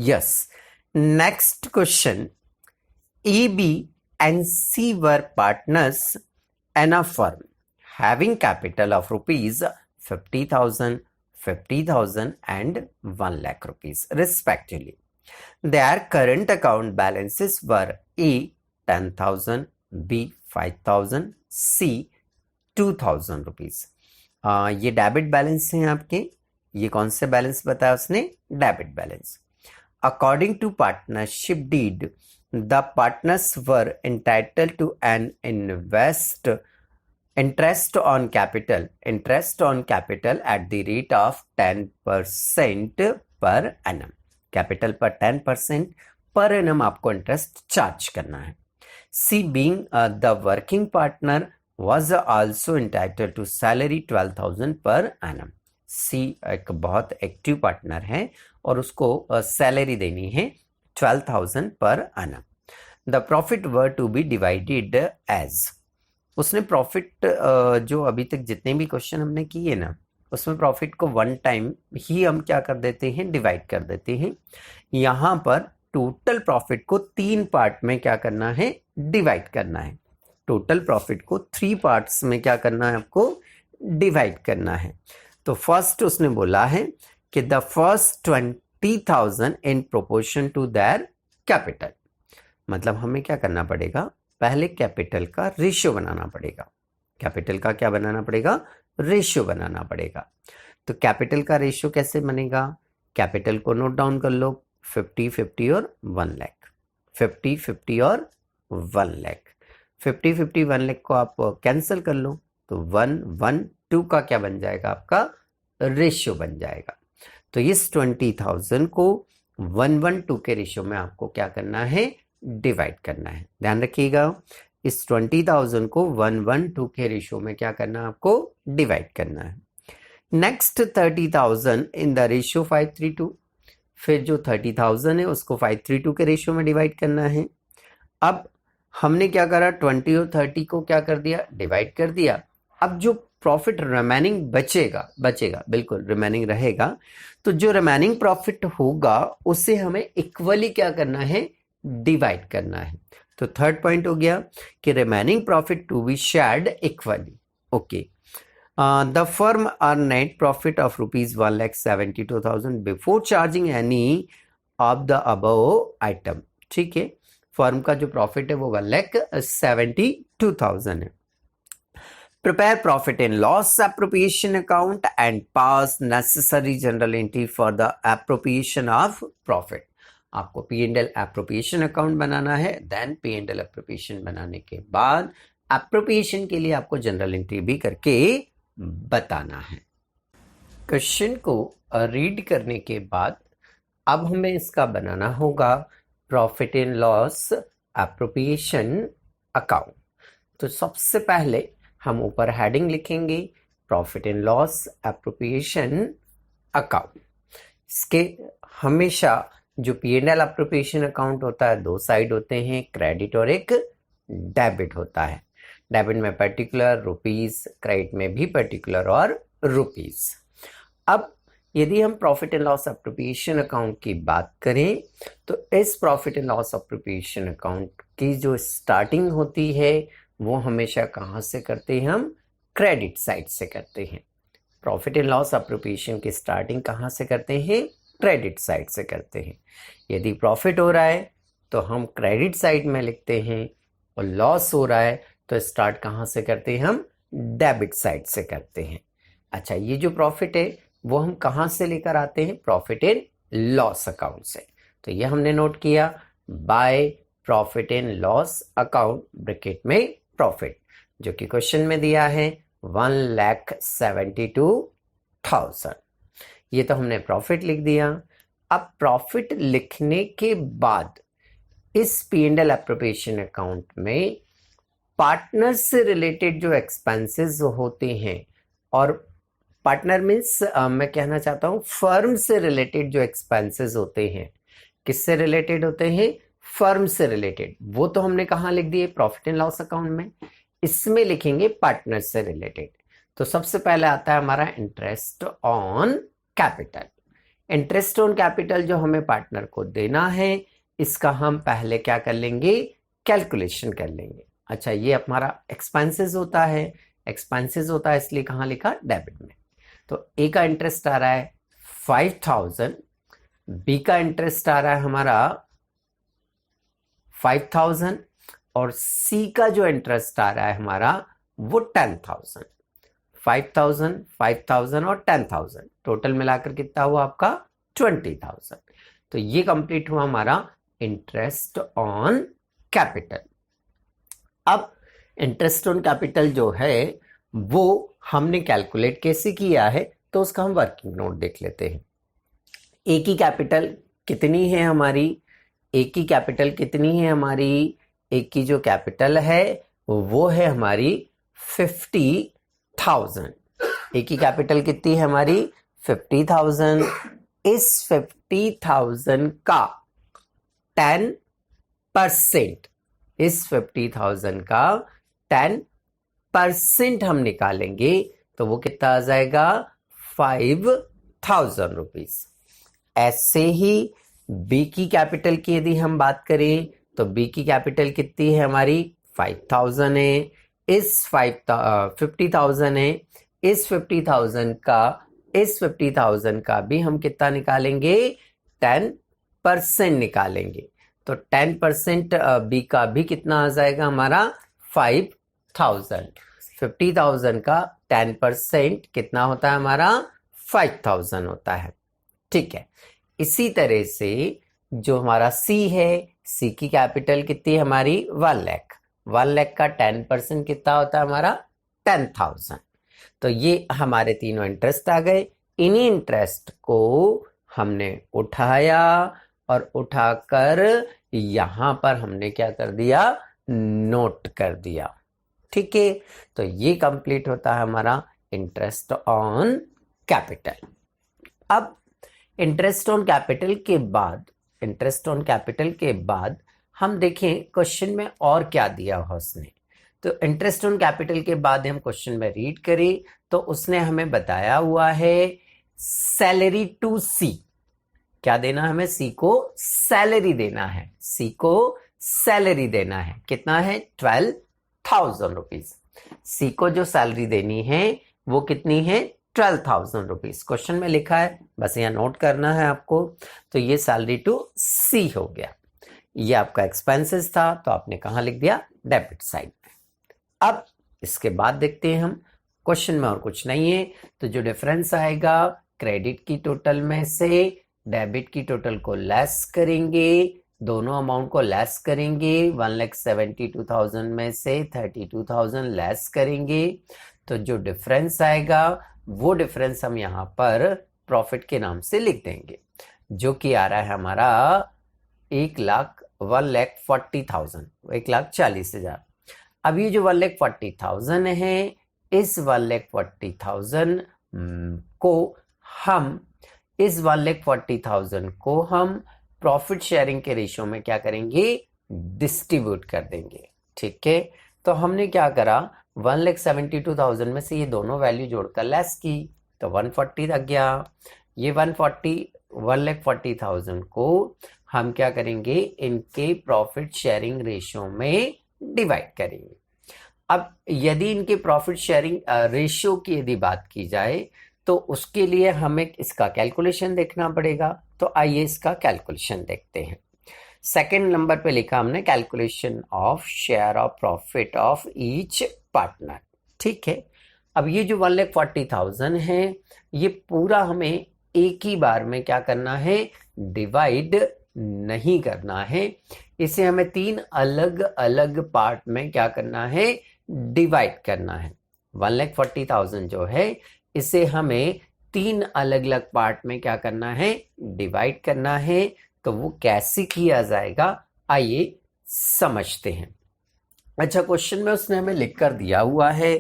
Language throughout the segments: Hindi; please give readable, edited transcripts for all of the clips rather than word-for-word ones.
Yes. Next question. A, B and C were partners in a firm having capital of rupees 50,000, 50,000 and 1 lakh rupees respectively. Their current account balances were A 10,000, B 5,000, C 2,000 rupees. ये डेबिट बैलेंस हैं आपके. ये कौन से बैलेंस बताया उसने? Debit balance. According to partnership deed, the partners were entitled to an interest on capital at the rate of 10% per annum. Capital पर 10% पर एनम आपको इंटरेस्ट चार्ज करना है. C, being the working partner, was also entitled to salary 12,000 per annum. C एक बहुत एक्टिव पार्टनर है और उसको सैलरी देनी है 12,000 पर annum. The profit were to be divided as. उसने प्रॉफिट जो अभी तक जितने भी क्वेश्चन हमने किए ना, उसमें प्रॉफिट को वन टाइम ही हम क्या कर देते हैं? डिवाइड कर देते हैं. यहाँ पर टोटल प्रॉफिट को 3 पार्ट में क्या करना है? डिवाइड करना है. टोटल प्रॉफिट को 3 पार्ट्स में क्या करना है? आपको डिवाइड करना है. तो फर्स्ट उसने बोला है कि the first 20,000 in proportion to their capital. मतलब हमें क्या करना पड़ेगा? पहले कैपिटल का रेशियो बनाना पड़ेगा. कैपिटल का क्या बनाना पड़ेगा? रेशियो बनाना पड़ेगा. तो कैपिटल का रेशियो कैसे बनेगा? कैपिटल को नोट डाउन कर लो. 50, 50 और 1 लाख. 50, 50 और 1 लाख. 50, 50, 1 लाख को आप कैंसिल कर लो तो 1, 1, 2 का क्या बन जाएगा? आपका रेशियो बन जाएगा. तो इस 20,000 को 1:2 के रेशियो में आपको क्या करना है? डिवाइड करना है. ध्यान रखिएगा, इस 20,000 को 1:2 के रेशियो में क्या करना है? आपको डिवाइड करना है. Next 30,000 in the ratio 5:3:2. फिर जो 30,000 है उसको 5:3:2 के रेशियो में डिवाइड करना है. अब हमने क्या करा? 20 और 30 को क्या कर दिया? डिवाइड कर दिया. अब जो प्रॉफिट रिमेनिंग बचेगा बिल्कुल रिमेनिंग रहेगा. तो जो रिमेनिंग प्रॉफिट होगा उसे हमें इक्वली क्या करना है? डिवाइड करना है. तो थर्ड पॉइंट हो गया कि remaining profit to be shared equally. Okay. The firm are net profit of rupees 1,72,000 before charging any of the above item. ठीक है, फर्म का जो प्रॉफिट है वो 1,72,000 है. Prepare profit and loss appropriation account and pass necessary journal entry for the appropriation of profit. आपको P&L appropriation account बनाना है. देन P&L appropriation बनाने के बाद appropriation के लिए आपको जनरल एंट्री भी करके बताना है. क्वेश्चन को रीड करने के बाद अब हमें इसका बनाना होगा profit and loss appropriation account. तो सबसे पहले हम ऊपर हेडिंग लिखेंगे profit and loss appropriation account. इसके हमेशा जो P&L एप्रोप्रिएशन अकाउंट होता है 2 साइड होते हैं, क्रेडिट और एक डेबिट होता है. डेबिट में पर्टिकुलर रुपीस, क्रेडिट में भी पर्टिकुलर और रुपीस. अब यदि हम profit and loss appropriation account की बात करें तो इस profit and loss appropriation account की जो स्टार्टिंग होती है वो हमेशा कहाँ से करते हैं? हम क्रेडिट साइड से करते हैं. प्रॉफिट एंड लॉस एप्रोप्रिएशन की स्टार्टिंग कहाँ से करते हैं? क्रेडिट साइड से करते हैं. यदि प्रॉफिट हो रहा है तो हम क्रेडिट साइड में लिखते हैं और लॉस हो रहा है तो स्टार्ट कहाँ से करते हैं? हम डेबिट साइड से करते हैं. अच्छा, ये जो प्रॉफिट है वो हम कहाँ से लेकर आते हैं? प्रॉफिट एंड लॉस अकाउंट से. तो ये हमने नोट किया by profit and loss account bracket में प्रॉफिट, जो कि क्वेश्चन में दिया है 1,72,000. ये तो हमने प्रॉफिट लिख दिया. अब प्रॉफिट लिखने के बाद इस P&L एप्रोप्रिएशन अकाउंट में पार्टनर से रिलेटेड जो एक्सपेंसेस होते हैं, और पार्टनर मीन्स मैं कहना चाहता हूं फर्म से रिलेटेड जो एक्सपेंसेस होते हैं, किससे रिलेटेड होते हैं? फर्म से रिलेटेड. वो तो हमने कहाँ लिख दिए? प्रॉफिट एंड लॉस अकाउंट में. इसमें लिखेंगे पार्टनर से रिलेटेड. तो सबसे पहले आता है हमारा interest on capital. Interest on capital जो हमें पार्टनर को देना है इसका हम पहले क्या कर लेंगे, कैलकुलेशन कर लेंगे। अच्छा, ये हमारा एक्सपेंसेस होता है, एक्सपेंसेस होता है इसलिए कहाँ लिखा, डेबिट में। तो ए का इंटरेस्ट आ रहा है 5000, बी का इंटरेस्ट आ रहा है हमारा 5000 और सी का जो इंटरेस्ट आ रहा है हमारा वो 10,000। 5,000, 5,000 और 10,000 टोटल मिलाकर कितना हुआ आपका 20,000। तो ये कंप्लीट हुआ हमारा इंटरेस्ट ऑन कैपिटल। अब इंटरेस्ट ऑन कैपिटल जो है वो हमने कैलकुलेट कैसे किया है, तो उसका हम वर्किंग नोट देख लेते हैं। ए की कैपिटल कितनी है हमारी, ए की कैपिटल कितनी है हमारी, ए की जो कैपिटल है वो है हमारी 50,000। ए की कैपिटल कितनी है हमारी 50,000। इस 50,000 का 10%, इस 50,000 का 10% हम निकालेंगे तो वो कितना आ जाएगा 5,000 रुपीज। ऐसे ही बी की कैपिटल की यदि हम बात करें तो बी की कैपिटल कितनी है हमारी 5,000 है, इस 50,000 है, इस 50,000 का भी हम कितना निकालेंगे 10% निकालेंगे। तो 10% बी का भी कितना आ जाएगा हमारा 5,000। 50,000 का 10% कितना होता है हमारा 5,000 होता है। ठीक है, इसी तरह से जो हमारा सी है, सी की कैपिटल कितनी है हमारी 1 लाख। 1 लाख का 10% कितना होता है हमारा 10,000। तो ये हमारे तीनों इंटरेस्ट आ गए। इन्हीं इंटरेस्ट को हमने उठाया और उठाकर यहां पर हमने क्या कर दिया, नोट कर दिया। ठीक है, तो ये कंप्लीट होता है हमारा इंटरेस्ट ऑन कैपिटल। अब इंटरेस्ट ऑन कैपिटल के बाद, इंटरेस्ट ऑन कैपिटल के बाद हम देखें क्वेश्चन में और क्या दिया हुआ उसने। तो इंटरेस्ट ऑन कैपिटल के बाद हम क्वेश्चन में रीड करें तो उसने हमें बताया हुआ है सैलरी टू सी। क्या देना है हमें, सी को सैलरी देना है, सी को सैलरी देना है। कितना है 12,000 रुपीज। सी को जो सैलरी देनी है वो कितनी है 12,000 रुपीज। क्वेश्चन में लिखा है, बस यहाँ नोट करना है आपको। तो ये सैलरी टू सी हो गया। ये आपका एक्सपेंसेस था तो आपने कहाँ लिख दिया, डेबिट साइड में। अब इसके बाद देखते हैं हम, क्वेश्चन में और कुछ नहीं है तो जो डिफरेंस आएगा क्रेडिट की टोटल में से डेबिट की टोटल को लेस करेंगे, दोनों अमाउंट को लेस करेंगे। 1,72,000 में से 32,000 लेस करेंगे तो जो डिफरेंस आएगा वो डिफरेंस हम यहाँ पर प्रॉफिट के नाम से लिख देंगे, जो कि आ रहा है हमारा 1,40,000, 1,40,000। अब ये जो 1,40,000 है, इस 1,40,000 को हम, इस 1,40,000 को हम प्रॉफिट शेयरिंग के रेशियो में क्या करेंगे, डिस्ट्रीब्यूट कर देंगे। ठीक है, तो हमने क्या करा 1,72,000 में से ये दोनों वैल्यू जोड़कर लेस की तो 140 लग गया। ये 1,40,000 को हम क्या करेंगे, इनके प्रॉफिट शेयरिंग रेशियो में डिवाइड करेंगे। अब यदि इनके प्रॉफिट शेयरिंग रेशियो की यदि बात की जाए तो उसके लिए हमें इसका कैलकुलेशन देखना पड़ेगा। तो आइए इसका कैलकुलेशन देखते हैं। सेकंड नंबर पे लिखा हमने calculation of share of profit of each partner. ठीक है, अब ये जो 1,40,000 है ये पूरा हमें एक ही बार में क्या करना है, डिवाइड नहीं करना है। इसे हमें 3 अलग अलग पार्ट में क्या करना है, डिवाइड करना है। 1,40,000 जो है इसे हमें 3 अलग अलग पार्ट में क्या करना है, डिवाइड करना है। तो वो कैसे किया जाएगा आइए समझते हैं। अच्छा, क्वेश्चन में उसने हमें लिख कर दिया हुआ है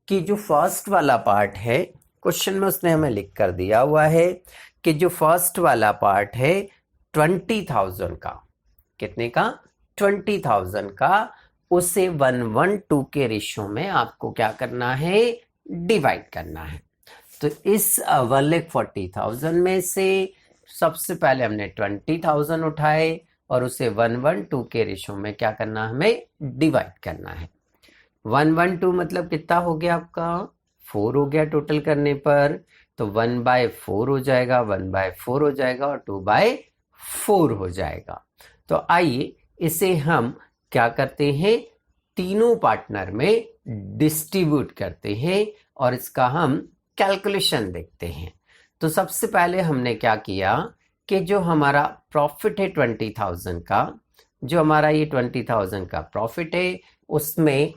कि जो फर्स्ट वाला पार्ट है, क्वेश्चन में उसने हमें लिख कर दिया हुआ है कि जो फर्स्ट वाला पार्ट है 20,000 का, कितने का 20,000 का, उसे 1:1 के रेशियो में आपको क्या करना है, डिवाइड करना है। तो इस 1,40,000 में से सबसे पहले हमने 20,000 उठाए और उसे 112 के रेशो में क्या करना, हमें डिवाइड करना है। 112 मतलब कितना हो गया आपका, 4 हो गया टोटल करने पर, तो 1/4 हो जाएगा, 1/4 हो जाएगा और 2/4 हो जाएगा। तो आइए इसे हम क्या करते हैं, तीनों पार्टनर में डिस्ट्रीब्यूट करते हैं और इसका हम कैलकुलेशन देखते हैं। तो सबसे पहले हमने क्या किया कि जो हमारा प्रॉफिट है 20,000 का, जो हमारा ये 20,000 का प्रॉफिट है, उसमें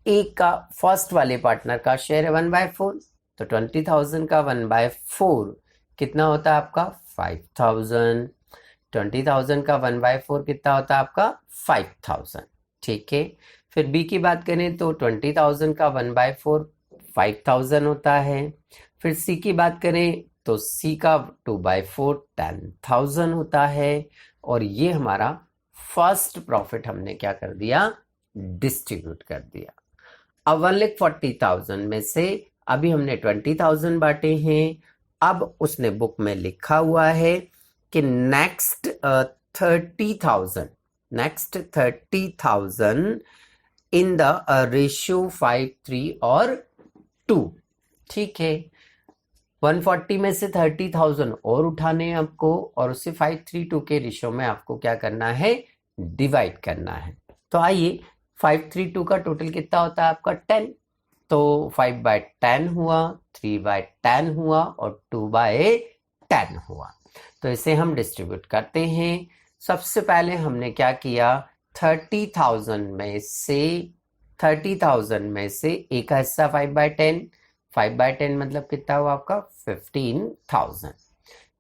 एक का फर्स्ट वाले पार्टनर का शेयर है 1/4, तो 20,000 का 1/4 कितना होता है आपका 5,000। 20,000 का 1/4 कितना होता है आपका 5,000। ठीक है, फिर बी की बात करें तो 20,000 का 1/4 5,000 होता है। फिर सी की बात करें तो सी का 2/4 10,000 होता है। और ये हमारा फर्स्ट प्रॉफिट हमने क्या कर दिया, डिस्ट्रीब्यूट कर दिया। अब 1,40,000 में से अभी हमने 20,000 बांटे हैं। अब उसने बुक में लिखा हुआ है कि नेक्स्ट 30,000 इन द रेशियो 5, 3 और 2। ठीक है, 140 में से 30,000 और उठाने हैं आपको और उससे 5, 3, 2 के रेशियो में आपको क्या करना है, डिवाइड करना है। तो आइए 5, 3, 2 का टोटल कितना होता है आपका 10, तो 5/10 हुआ, 3/10 हुआ और 2/10 हुआ। तो इसे हम डिस्ट्रीब्यूट करते हैं। सबसे पहले हमने क्या किया, 30,000 में से ए का हिस्सा 5/10, 5/10 मतलब कितना हुआ आपका 15,000।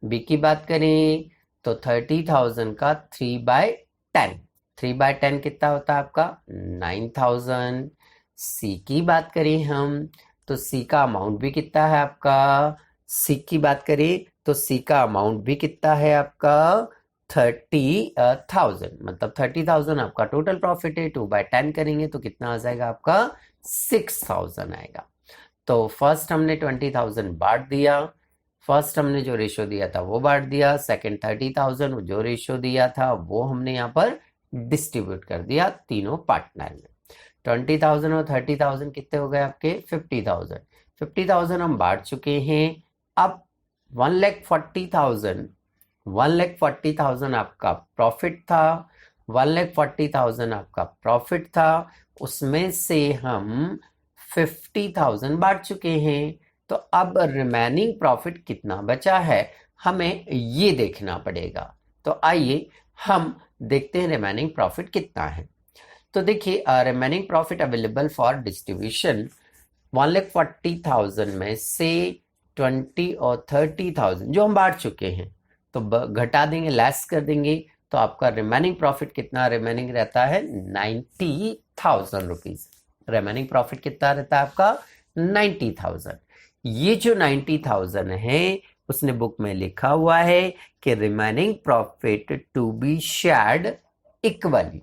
बी की बात करें तो 30,000 का 3/10, 3/10 कितना होता है आपका 9,000। सी की बात करें हम तो सी का अमाउंट भी कितना है आपका, सी की बात करें तो सी का अमाउंट भी कितना है आपका 30,000, मतलब 30,000 आपका टोटल प्रॉफिट है। 2/10 करेंगे तो कितना आ जाएगा आपका 6,000 आएगा। तो फर्स्ट हमने 20,000 बांट दिया, फर्स्ट हमने जो रेशो दिया था वो बांट दिया, सेकंड 30,000 जो रेशो दिया था वो हमने यहाँ पर डिस्ट्रीब्यूट कर दिया तीनों पार्टनर में। 20,000 और 30,000 कितने हो गए आपके 50,000, 50,000 हम बांट चुके हैं। अब 1,40,000 आपका प्रॉफिट था, 1,40,000 आपका प्रॉफिट था, उसमें से हम 50,000 बांट चुके हैं। तो अब रिमेनिंग प्रॉफिट कितना बचा है हमें ये देखना पड़ेगा। तो आइए हम देखते हैं रिमेनिंग प्रॉफिट कितना है। तो देखिए remaining profit available for distribution 1,40,000 में से 20 और 30,000 जो हम बांट चुके हैं तो घटा देंगे, लेस कर देंगे, तो आपका रिमेनिंग प्रॉफिट कितना रिमेनिंग रहता है 90,000 रुपीज। रिमेनिंग प्रॉफिट कितना रहता है आपका 90,000। ये जो 90,000 है उसने बुक में लिखा हुआ है कि remaining profit to be shared equally.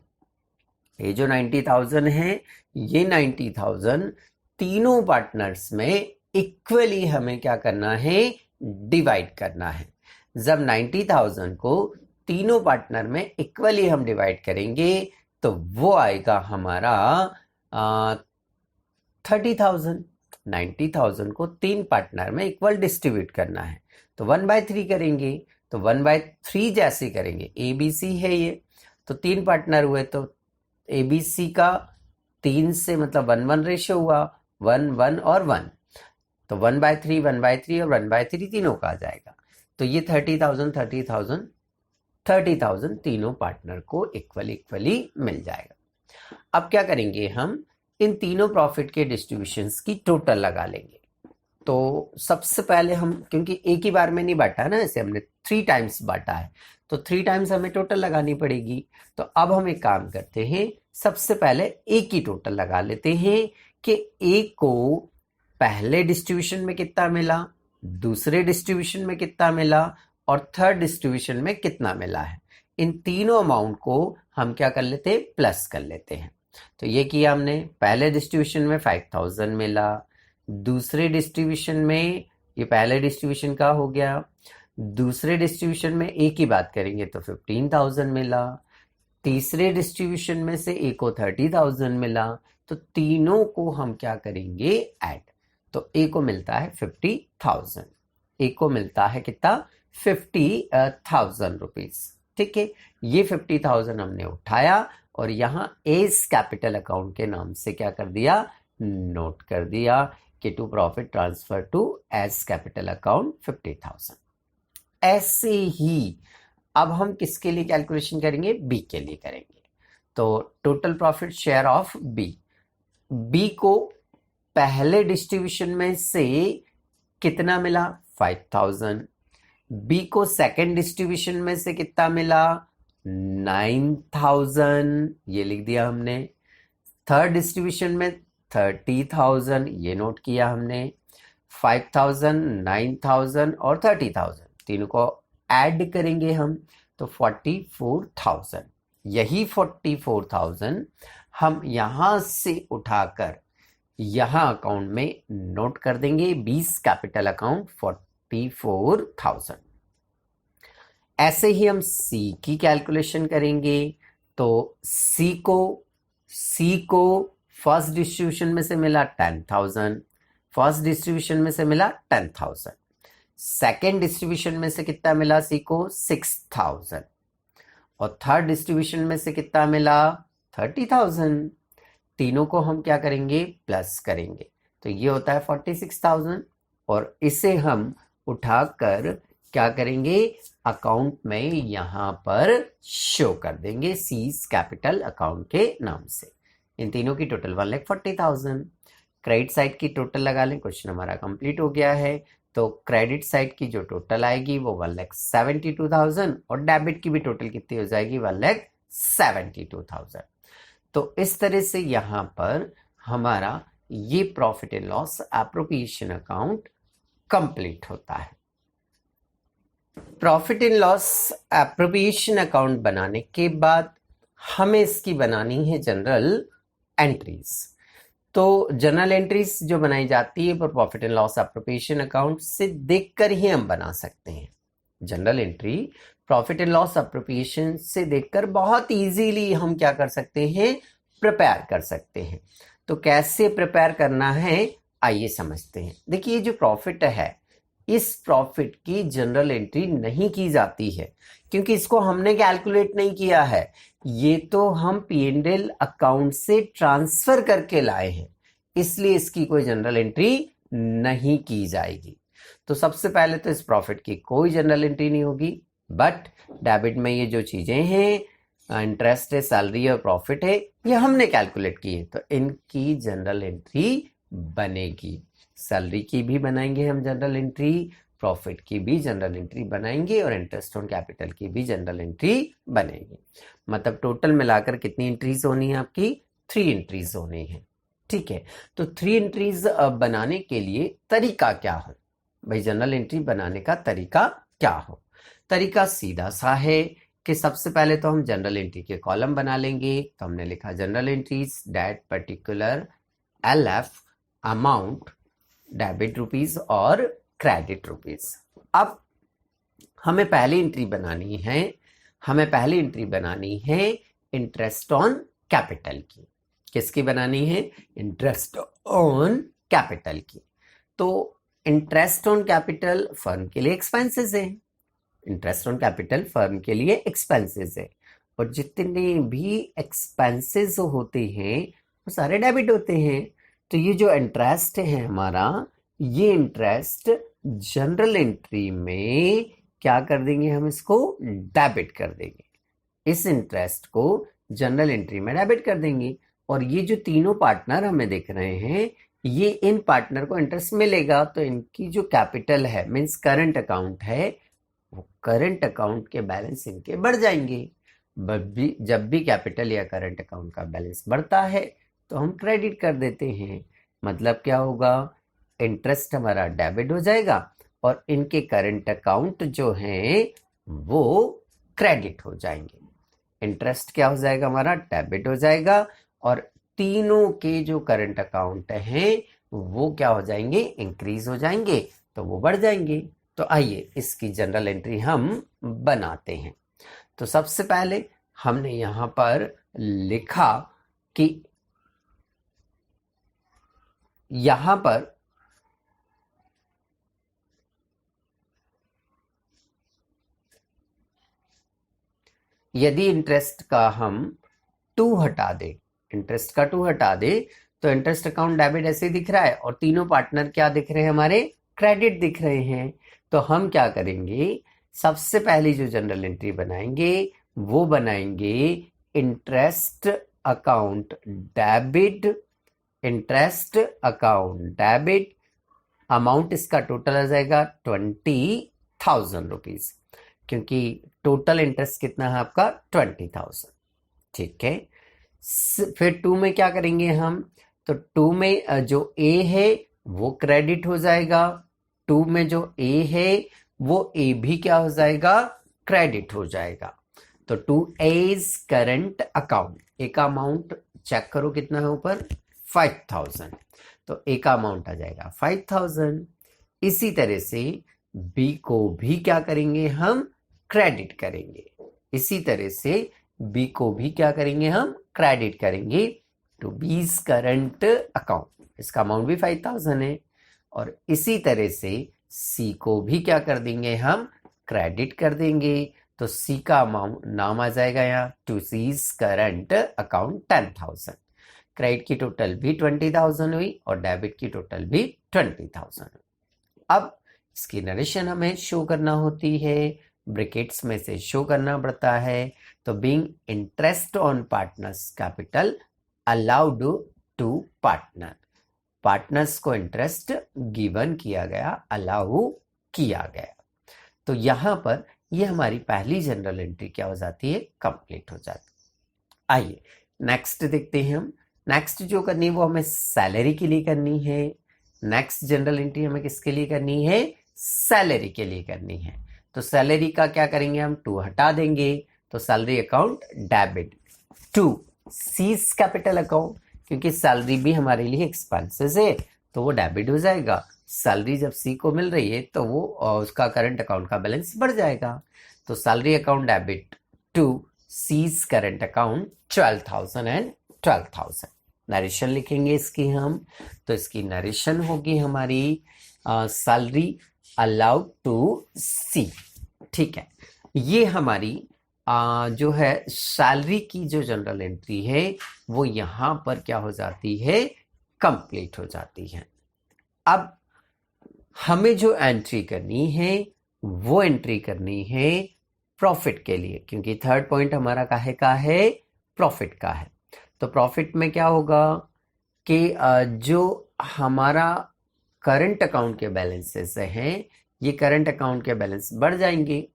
ये जो 90,000 है ये 90,000 तीनों पार्टनर्स में इक्वली हमें क्या करना है, डिवाइड करना है। जब 90,000 को तीनों पार्टनर में इक्वली हम डिवाइड करेंगे तो वो आएगा हमारा 30,000। 90,000 को तीन पार्टनर में इक्वल डिस्ट्रीब्यूट करना है तो 1/3 करेंगे, तो 1/3 जैसे करेंगे, ABC है ये, तो तीन पार्टनर हुए तो ABC का 3 से मतलब 1:1 रेशियो हुआ, 1, 1 और 1, तो 1/3, 1/3 और 1/3 तीनों का आ जाएगा। तो ये 30,000 तीनों पार्टनर को इक्वली मिल जाएगा। अब क्या करेंगे, हम इन तीनों प्रॉफिट के डिस्ट्रीब्यूशंस की टोटल लगा लेंगे। तो सबसे पहले हम, क्योंकि एक ही बार में नहीं बांटा है ना, ऐसे हमने 3 टाइम्स बांटा है तो 3 टाइम्स हमें टोटल लगानी पड़ेगी। तो अब हम एक काम करते हैं, सबसे पहले ए की टोटल लगा लेते हैं कि ए को पहले डिस्ट्रीब्यूशन में कितना मिला, दूसरे डिस्ट्रीब्यूशन में कितना मिला और थर्ड डिस्ट्रीब्यूशन में कितना मिला है। इन तीनों अमाउंट को हम क्या कर लेते हैं, प्लस कर लेते हैं। तो ये किया हमने, पहले डिस्ट्रीब्यूशन में 5,000 मिला, दूसरे डिस्ट्रीब्यूशन में, ये पहले डिस्ट्रीब्यूशन का हो गया, दूसरे डिस्ट्रीब्यूशन में ए की बात करेंगे तो 15,000 मिला, तीसरे डिस्ट्रीब्यूशन में से ए को 30,000 मिला, तो तीनों को हम क्या करेंगे, ऐड। तो ए को मिलता है 50,000, ए को मिलता है कितना, 50,000 रुपीज। ठीक है, ये 50,000 हमने उठाया और यहाँ एज कैपिटल अकाउंट के नाम से क्या कर दिया, नोट कर दिया कि to profit transfer to A's capital account 50,000। ऐसे ही अब हम किसके लिए कैलकुलेशन करेंगे, बी के लिए करेंगे। तो total profit share of B, B को पहले डिस्ट्रीब्यूशन में से कितना मिला, 5,000। बी को सेकेंड डिस्ट्रीब्यूशन में से कितना मिला, 9,000, ये लिख दिया हमने। थर्ड डिस्ट्रीब्यूशन में 30,000, ये नोट किया हमने। 5,000, 9,000 और 30,000 तीनों को ऐड करेंगे हम तो 44,000। यही 44,000 हम यहां से उठाकर यहां अकाउंट में नोट कर देंगे, 20 कैपिटल अकाउंट 44,000। ऐसे ही हम सी की कैलकुलेशन करेंगे। तो सी को फर्स्ट डिस्ट्रीब्यूशन में से मिला 10,000, फर्स्ट डिस्ट्रीब्यूशन में से मिला 10,000, सेकेंड डिस्ट्रीब्यूशन में से कितना मिला सी को, 6,000, और थर्ड डिस्ट्रीब्यूशन में से कितना मिला, 30,000। तीनों को हम क्या करेंगे, प्लस करेंगे, तो ये होता है 46,000, और इसे हम उठाकर क्या करेंगे, अकाउंट में यहां पर शो कर देंगे सीज कैपिटल अकाउंट के नाम से। इन तीनों की टोटल 1,40,000। क्रेडिट साइड की टोटल लगा लें, क्वेश्चन हमारा कंप्लीट हो गया है। तो क्रेडिट साइड की जो टोटल आएगी वो 1,72,000 और डेबिट की भी टोटल कितनी हो जाएगी, 1,72,000। तो इस तरह से यहां पर हमारा ये profit and loss appropriation account complete होता है। Profit and loss appropriation account बनाने के बाद हमें इसकी बनानी है जनरल एंट्रीज। तो जनरल एंट्रीज जो बनाई जाती है वो profit and loss appropriation account से देखकर ही हम बना सकते हैं। General entry profit and loss appropriation से देखकर बहुत इजीली हम क्या कर सकते हैं, प्रिपेयर कर सकते हैं। तो कैसे प्रिपेयर करना है आइए समझते हैं। देखिए जो प्रॉफिट है, इस प्रॉफिट की जनरल एंट्री नहीं की जाती है क्योंकि इसको हमने कैलकुलेट नहीं किया है, ये तो हम P&L अकाउंट से ट्रांसफर करके लाए हैं, इसलिए इसकी कोई जनरल एंट्री नहीं की जाएगी। तो सबसे पहले तो इस प्रॉफिट की कोई जनरल एंट्री नहीं होगी, बट डेबिट में ये जो चीजें हैं, इंटरेस्ट है, सैलरी है और प्रॉफिट है, ये हमने कैलकुलेट की है, तो इनकी जनरल एंट्री बनेगी। सैलरी की भी बनाएंगे हम जनरल एंट्री, प्रॉफिट की भी जनरल एंट्री बनाएंगे और इंटरेस्ट ऑन कैपिटल की भी जनरल एंट्री बनेगी। मतलब टोटल मिलाकर कितनी एंट्रीज होनी है आपकी, 3 एंट्रीज होनी है। ठीक है, तो 3 एंट्रीज बनाने के लिए तरीका क्या हो भाई, जनरल एंट्री बनाने का तरीका क्या हो। तरीका सीधा सा है कि सबसे पहले तो हम जनरल एंट्री के कॉलम बना लेंगे। तो हमने लिखा general entries that particular LF amount debit rupees और क्रेडिट रुपीज। अब हमें पहली एंट्री बनानी है इंटरेस्ट ऑन कैपिटल की। किसकी बनानी है, इंटरेस्ट ऑन कैपिटल की। तो इंटरेस्ट ऑन कैपिटल फर्म के लिए एक्सपेंसेस है, इंटरेस्ट ऑन कैपिटल फर्म के लिए एक्सपेंसेस है, और जितने भी एक्सपेंसेस होते हैं वो सारे डेबिट होते हैं। तो ये जो इंटरेस्ट है हमारा, ये इंटरेस्ट जनरल एंट्री में क्या कर देंगे, हम इसको डेबिट कर देंगे। इस इंटरेस्ट को जनरल एंट्री में डेबिट कर देंगे, और ये जो तीनों पार्टनर हमें दिख रहे हैं, ये इन पार्टनर को इंटरेस्ट मिलेगा, तो इनकी जो कैपिटल है मीन्स करंट अकाउंट है, वो करंट अकाउंट के बैलेंस इनके बढ़ जाएंगे। जब भी कैपिटल या करंट अकाउंट का बैलेंस बढ़ता है तो हम क्रेडिट कर देते हैं। मतलब क्या होगा, इंटरेस्ट हमारा डेबिट हो जाएगा और इनके करंट अकाउंट जो हैं वो क्रेडिट हो जाएंगे। इंटरेस्ट क्या हो जाएगा, हमारा डेबिट हो जाएगा, और तीनों के जो करंट अकाउंट हैं वो क्या हो जाएंगे, इंक्रीज हो जाएंगे, तो वो बढ़ जाएंगे। तो आइए इसकी जनरल एंट्री हम बनाते हैं। तो सबसे पहले हमने यहां पर लिखा कि यहां पर यदि इंटरेस्ट का हम 2 हटा दे, इंटरेस्ट का 2 हटा दे तो इंटरेस्ट अकाउंट डेबिट ऐसे दिख रहा है और तीनों पार्टनर क्या दिख रहे हैं हमारे, क्रेडिट दिख रहे हैं। तो हम क्या करेंगे, सबसे पहली जो जनरल एंट्री बनाएंगे वो बनाएंगे interest account debit, interest account debit, amount इसका टोटल आ जाएगा 20,000 रुपीज, क्योंकि टोटल इंटरेस्ट कितना है आपका 20,000। ठीक है, फिर 2 में क्या करेंगे हम, तो 2 में जो ए है वो क्रेडिट हो जाएगा, 2 में जो ए है वो ए भी क्या हो जाएगा, क्रेडिट हो जाएगा। तो 2A इज करंट अकाउंट, ए का अमाउंट चेक करो कितना है ऊपर, 5,000, तो ए का अमाउंट आ जाएगा 5,000। इसी तरह से बी को भी क्या करेंगे हम, क्रेडिट करेंगे, इसी तरह से बी को भी क्या करेंगे हम, क्रेडिट करेंगे टू बीज करंट अकाउंट, इसका अमाउंट भी 5,000 है। और इसी तरह से सी को भी क्या कर देंगे हम, क्रेडिट कर देंगे, तो सी का अमाउंट नाम आ जाएगा यहाँ to C's current account 10,000। Credit की टोटल भी 20,000 हुई और डेबिट की टोटल भी 20,000। अब इसकी नरेशन हमें शो करना होती है, ब्रैकेट्स में से शो करना पड़ता है। तो being interest on partners capital allowed to partner, partners को इंटरेस्ट गिवन किया गया, अलाउ किया गया। तो यहां पर ये हमारी पहली जनरल एंट्री क्या हो जाती है, कंप्लीट हो जाती है। आइए नेक्स्ट देखते हैं हम। नेक्स्ट जो करनी है वो हमें सैलरी के लिए करनी है। नेक्स्ट जनरल एंट्री हमें किसके लिए करनी है, सैलरी के लिए करनी है। तो सैलरी का क्या करेंगे हम, 2 हटा देंगे, तो salary account debit to C's capital account, क्योंकि सैलरी भी हमारे लिए एक्सपेंसेस है तो वो डेबिट हो जाएगा। सैलरी जब सी को मिल रही है तो वो उसका करंट अकाउंट का बैलेंस बढ़ जाएगा। तो salary account debit to C's current account 12,000 and 12,000। Narration लिखेंगे इसकी हम, तो इसकी नरेशन होगी हमारी सैलरी अलाउड टू सी। ठीक है, ये हमारी जो है सैलरी की जो जनरल एंट्री है वो यहां पर क्या हो जाती है, कंप्लीट हो जाती है। अब हमें जो एंट्री करनी है वो एंट्री करनी है प्रॉफिट के लिए, क्योंकि थर्ड पॉइंट हमारा काहे का है, प्रॉफिट का है। तो प्रॉफिट में क्या होगा कि जो हमारा करंट अकाउंट के बैलेंसेस हैं, ये करंट अकाउंट के बैलेंस बढ़ जाएंगे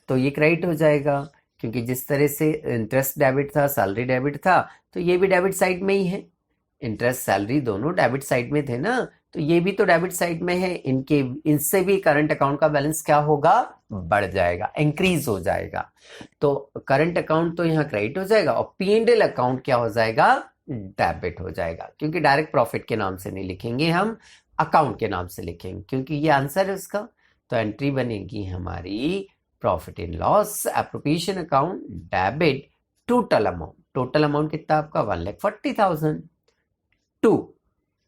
तो ये क्रेडिट हो जाएगा, क्योंकि जिस तरह से इंटरेस्ट डेबिट था, सैलरी डेबिट था, तो ये भी डेबिट साइड में ही है। इंटरेस्ट सैलरी दोनों डेबिट साइड में थे ना, तो ये भी तो डेबिट साइड में है, इनसे भी करंट अकाउंट का बैलेंस क्या होगा, बढ़ जाएगा, इंक्रीज हो जाएगा। तो करंट अकाउंट तो यहाँ क्रेडिट हो जाएगा और P&L अकाउंट क्या हो जाएगा, डेबिट हो जाएगा, क्योंकि डायरेक्ट प्रॉफिट के नाम से नहीं लिखेंगे हम, अकाउंट के नाम से लिखेंगे, क्योंकि ये आंसर है उसका। तो एंट्री बनेगी हमारी profit in loss appropriation account debit total amount, total amount कितना आपका 1,40,000। 2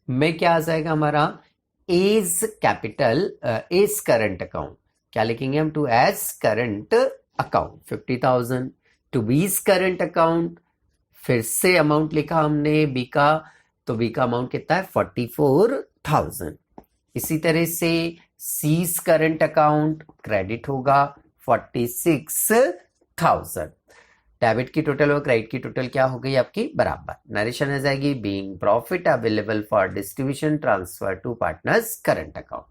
में क्या आ जाएगा हमारा, A's capital A's current account, क्या लिखेंगे हम, to A's current account 50,000 to B's current account, फिर से अमाउंट लिखा हमने बी का, तो बी का अमाउंट कितना है 44,000। इसी तरह से सीज करंट अकाउंट क्रेडिट होगा 46,000। डेबिट की टोटल और क्रेडिट की टोटल क्या हो गई आपकी बराबर। नरेशन आ जाएगी being profit available for distribution transfer to partners current account.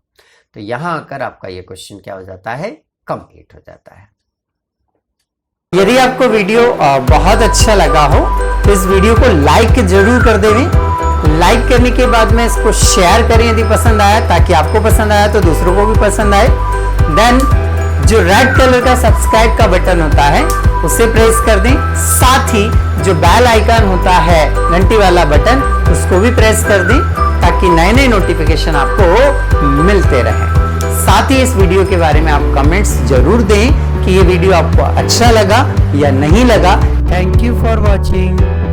तो यहां आकर आपका ये क्वेश्चन क्या हो जाता है, कंप्लीट हो जाता है। यदि आपको वीडियो बहुत अच्छा लगा हो तो इस वीडियो को लाइक जरूर कर देवें। लाइक करने के बाद में इसको शेयर करें यदि पसंद आया, ताकि आपको पसंद आया तो दूसरों को भी पसंद आए। देन जो रेड कलर का सब्सक्राइब का बटन होता है उसे प्रेस कर दें, साथ ही जो बेल आइकन होता है घंटी वाला बटन उसको भी प्रेस कर दें, ताकि नए नए नोटिफिकेशन आपको मिलते रहें। साथ ही इस वीडियो के बारे में आप कमेंट्स जरूर दें कि ये वीडियो आपको अच्छा लगा या नहीं लगा। Thank you for watching.